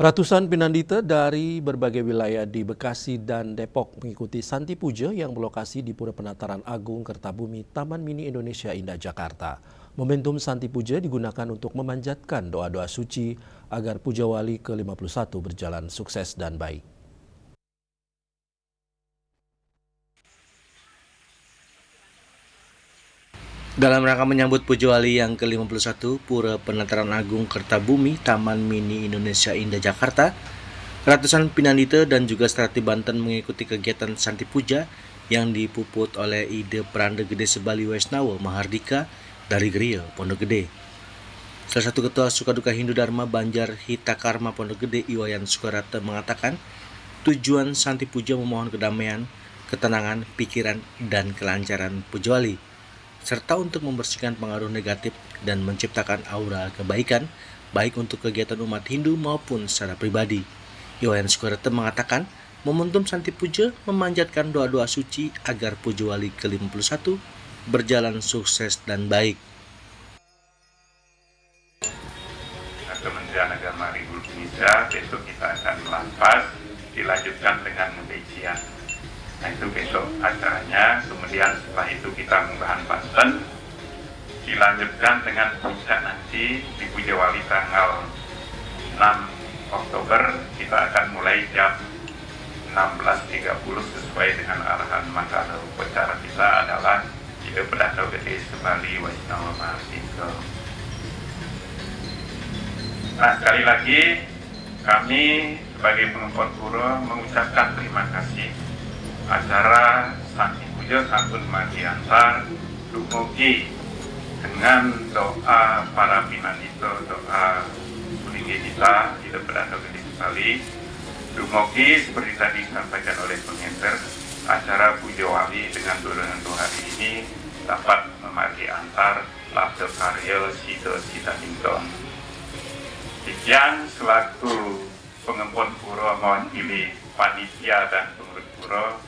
Ratusan pinandita dari berbagai wilayah di Bekasi dan Depok mengikuti Santi Puja yang berlokasi di Pura Penataran Agung Kertabumi, Taman Mini Indonesia Indah, Jakarta. Momentum Santi Puja digunakan untuk memanjatkan doa-doa suci agar Puja Wali ke-51 berjalan sukses dan baik. Dalam rangka menyambut Puja Wali yang ke-51 Pura Penataran Agung Kertabumi, Taman Mini Indonesia Indah, Jakarta, ratusan pinandita dan juga Strati Banten mengikuti kegiatan Santi Puja yang dipuput oleh ide Pranda Gede Sebali Waisnawa Mahardika dari Griya, Pondok Gede. Salah satu ketua Sukaduka Hindu Dharma Banjar Hitakarma Pondok Gede, Iwayan Sukarata, mengatakan tujuan Santi Puja memohon kedamaian, ketenangan, pikiran, dan kelancaran Puja Wali, serta untuk membersihkan pengaruh negatif dan menciptakan aura kebaikan, baik untuk kegiatan umat Hindu maupun secara pribadi. Iwayan Sukarata mengatakan, momentum Santi Puja memanjatkan doa-doa suci agar Puja Wali ke-51 berjalan sukses dan baik. Kementerian Agama Republik Indonesia besok kita akan melampas, dilanjutkan dengan pengajian. Nah itu besok acaranya, kemudian setelah itu kita mengbahan Banten, dilanjutkan dengan puncak nanti di Puja Wali tanggal 6 Oktober, kita akan mulai jam 16.30 sesuai dengan arahan Mandala. Upacara kita adalah ide Pranda Gede Sebali Waisnawa Mahardika. Nah sekali lagi kami sebagai pengempot pura mengucapkan terima kasih. Acara Santi Puja santun magiantar dumugi dengan doa para pinandita, doa kulingi kita di Pranda Gede Sebali. Dumugi seperti tadi disampaikan oleh pengenter, acara Puja Wali dengan doa hari ini dapat memagi antar labda karya cita-cita Hinton. Sekian selaku pengempot pura mewakili panitia dan pengurus pura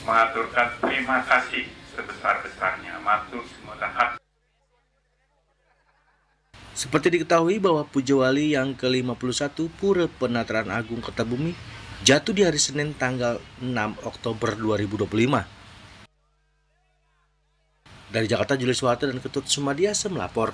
mengaturkan terima kasih sebesar-besarnya matur semua hati. Seperti diketahui bahwa Puja Wali yang ke-51 Pura Penataran Agung Kertabumi jatuh di hari Senin tanggal 6 Oktober 2025. Dari Jakarta, Julius Walter dan Ketut Sumadiasa melaporkan.